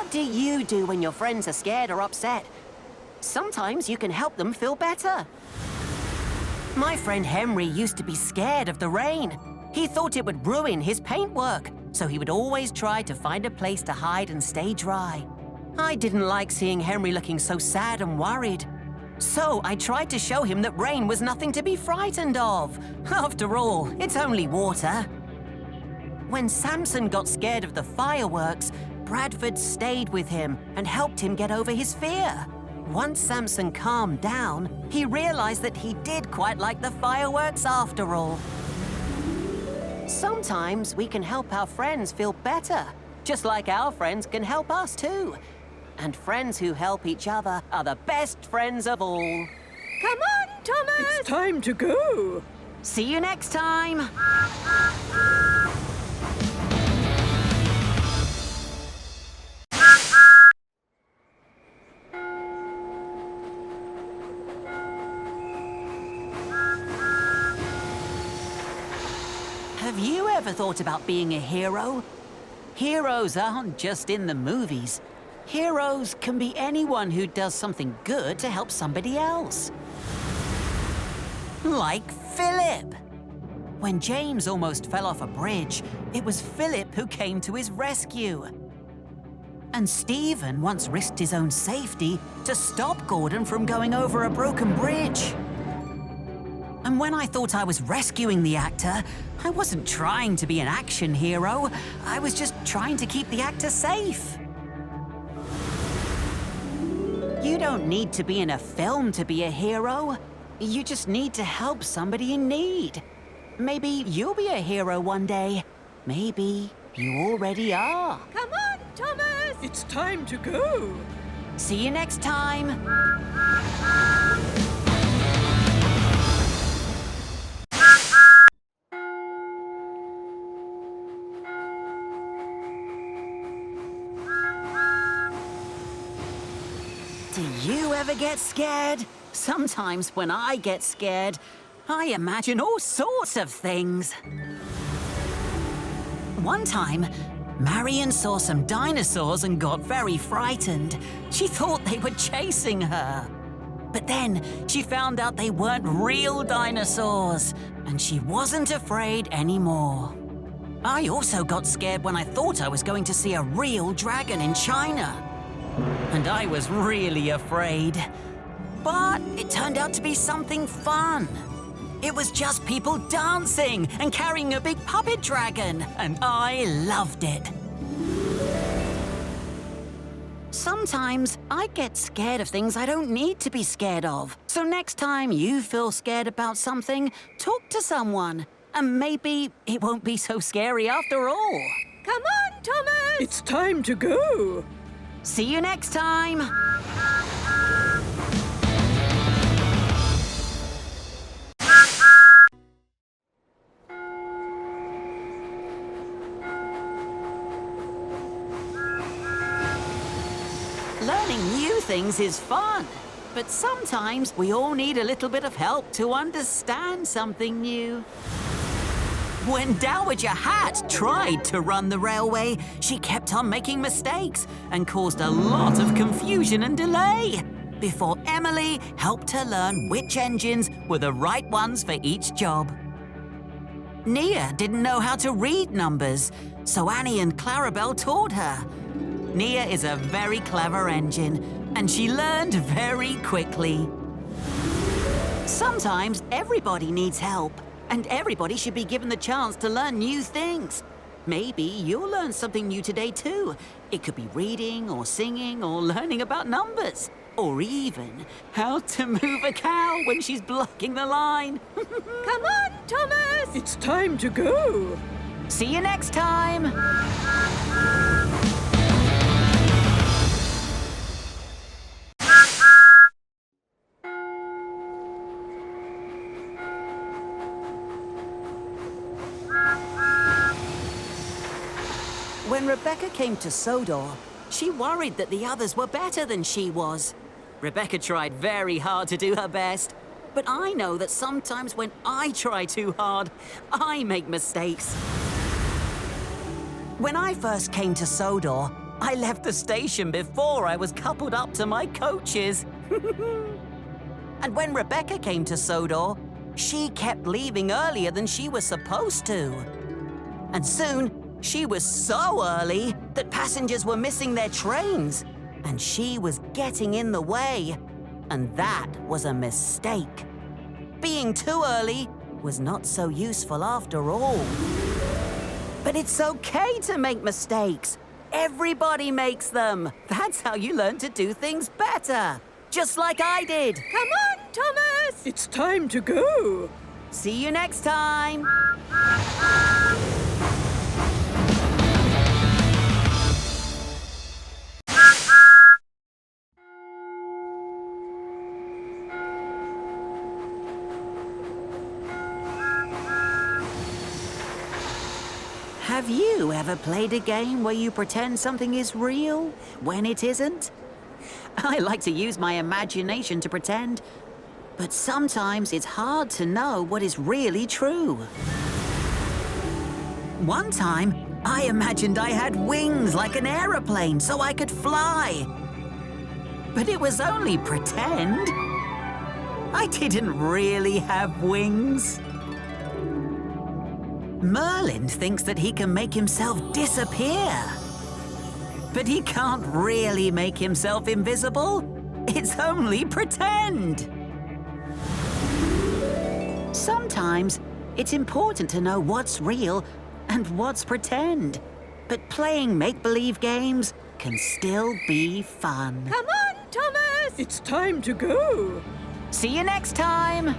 What do you do when your friends are scared or upset? Sometimes you can help them feel better. My friend Henry used to be scared of the rain. He thought it would ruin his paintwork, so he would always try to find a place to hide and stay dry. I didn't like seeing Henry looking so sad and worried. So I tried to show him that rain was nothing to be frightened of. After all, it's only water. When Samson got scared of the fireworks, Bradford stayed with him and helped him get over his fear. Once Samson calmed down, he realized that he did quite like the fireworks after all. Sometimes we can help our friends feel better, just like our friends can help us too. And friends who help each other are the best friends of all. Come on, Thomas! It's time to go. See you next time. Have you ever thought about being a hero? Heroes aren't just in the movies. Heroes can be anyone who does something good to help somebody else. Like Philip. When James almost fell off a bridge, it was Philip who came to his rescue. And Stephen once risked his own safety to stop Gordon from going over a broken bridge. And when I thought I was rescuing the actor, I wasn't trying to be an action hero. I was just trying to keep the actor safe. You don't need to be in a film to be a hero. You just need to help somebody in need. Maybe you'll be a hero one day. Maybe you already are. Come on, Thomas! It's time to go. See you next time. Do you ever get scared? Sometimes when I get scared, I imagine all sorts of things. One time, Marion saw some dinosaurs and got very frightened. She thought they were chasing her. But then she found out they weren't real dinosaurs, and she wasn't afraid anymore. I also got scared when I thought I was going to see a real dragon in China. And I was really afraid. But it turned out to be something fun. It was just people dancing and carrying a big puppet dragon, and I loved it. Sometimes I get scared of things I don't need to be scared of. So next time you feel scared about something, talk to someone. And maybe it won't be so scary after all. Come on, Thomas! It's time to go. See you next time! Learning new things is fun, but sometimes we all need a little bit of help to understand something new. When Dowager Hatt tried to run the railway, she kept on making mistakes and caused a lot of confusion and delay before Emily helped her learn which engines were the right ones for each job. Nia didn't know how to read numbers, so Annie and Clarabelle taught her. Nia is a very clever engine, and she learned very quickly. Sometimes everybody needs help. And everybody should be given the chance to learn new things. Maybe you'll learn something new today too. It could be reading or singing or learning about numbers. Or even how to move a cow when she's blocking the line. Come on, Thomas! It's time to go. See you next time! When Rebecca came to Sodor, she worried that the others were better than she was. Rebecca tried very hard to do her best, but I know that sometimes when I try too hard, I make mistakes. When I first came to Sodor, I left the station before I was coupled up to my coaches. And when Rebecca came to Sodor, she kept leaving earlier than she was supposed to. And soon, she was so early that passengers were missing their trains, and she was getting in the way. And that was a mistake. Being too early was not so useful after all. But it's okay to make mistakes. Everybody makes them. That's how you learn to do things better. Just like I did. Come on, Thomas! It's time to go. See you next time. Have you ever played a game where you pretend something is real when it isn't? I like to use my imagination to pretend, but sometimes it's hard to know what is really true. One time, I imagined I had wings like an aeroplane so I could fly. But it was only pretend. I didn't really have wings. Merlin thinks that he can make himself disappear. But he can't really make himself invisible. It's only pretend. Sometimes it's important to know what's real and what's pretend. But playing make-believe games can still be fun. Come on, Thomas! It's time to go. See you next time.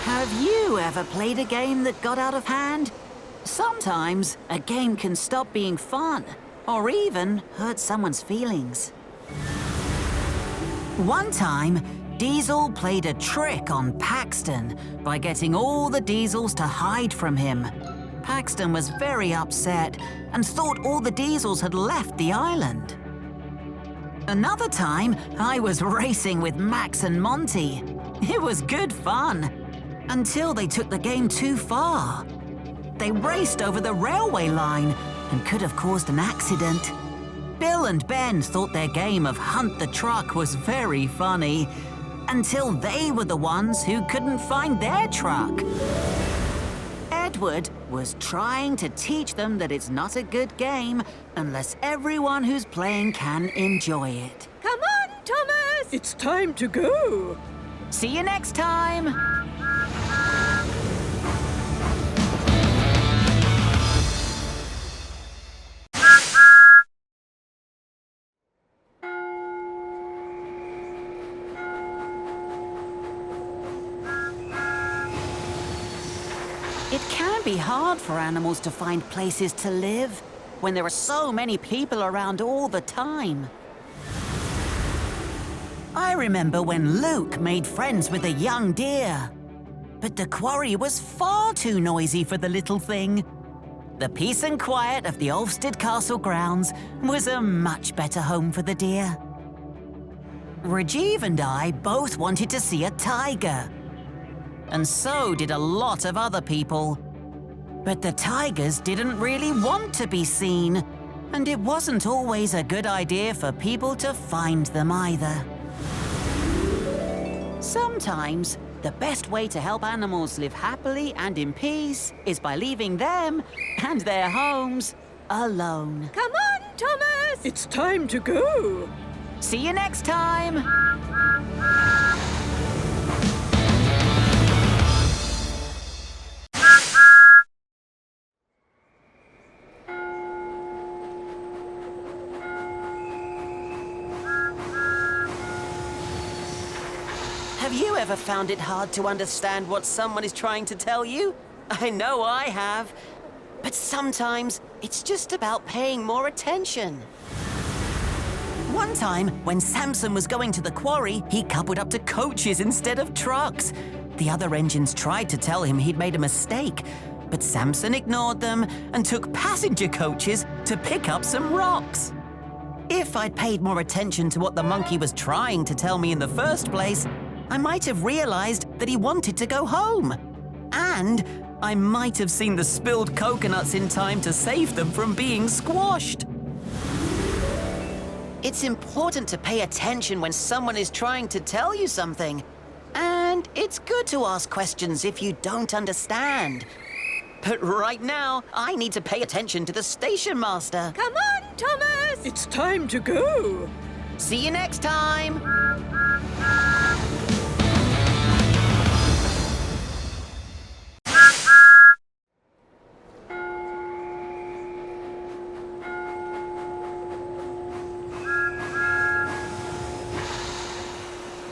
Have you ever played a game that got out of hand? Sometimes a game can stop being fun, or even hurt someone's feelings. One time, Diesel played a trick on Paxton by getting all the Diesels to hide from him. Paxton was very upset and thought all the Diesels had left the island. Another time, I was racing with Max and Monty. It was good fun. Until they took the game too far. They raced over the railway line and could have caused an accident. Bill and Ben thought their game of Hunt the Truck was very funny, until they were the ones who couldn't find their truck. Edward was trying to teach them that it's not a good game unless everyone who's playing can enjoy it. Come on, Thomas! It's time to go. See you next time! It can be hard for animals to find places to live when there are so many people around all the time. I remember when Luke made friends with a young deer. But the quarry was far too noisy for the little thing. The peace and quiet of the Ulfstead Castle grounds was a much better home for the deer. Rajiv and I both wanted to see a tiger. And so did a lot of other people. But the tigers didn't really want to be seen, and it wasn't always a good idea for people to find them either. Sometimes, the best way to help animals live happily and in peace is by leaving them and their homes alone. Come on, Thomas! It's time to go. See you next time! Have you ever found it hard to understand what someone is trying to tell you? I know I have. But sometimes it's just about paying more attention. One time, when Samson was going to the quarry, he coupled up to coaches instead of trucks. The other engines tried to tell him he'd made a mistake, But Samson ignored them and took passenger coaches to pick up some rocks. If I'd paid more attention to what the monkey was trying to tell me in the first place, I might have realized that he wanted to go home. And I might have seen the spilled coconuts in time to save them from being squashed. It's important to pay attention when someone is trying to tell you something. And it's good to ask questions if you don't understand. But right now, I need to pay attention to the station master. Come on, Thomas! It's time to go. See you next time!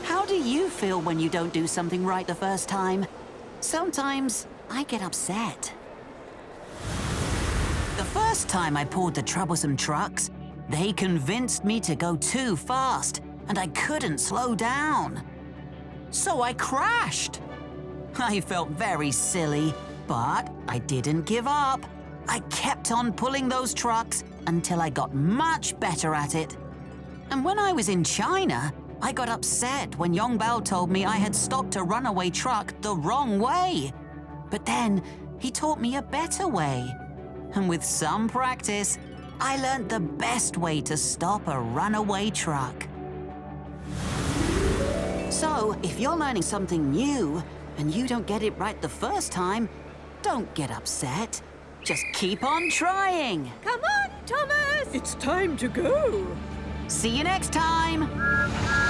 How do you feel when you don't do something right the first time? Sometimes I get upset. The first time I pulled the troublesome trucks, they convinced me to go too fast, and I couldn't slow down. So I crashed. I felt very silly, but I didn't give up. I kept on pulling those trucks until I got much better at it. And when I was in China, I got upset when Yong Bao told me I had stopped a runaway truck the wrong way. But then he taught me a better way. And with some practice, I learned the best way to stop a runaway truck. So, if you're learning something new and you don't get it right the first time, don't get upset. Just keep on trying. Come on, Thomas! It's time to go. See you next time!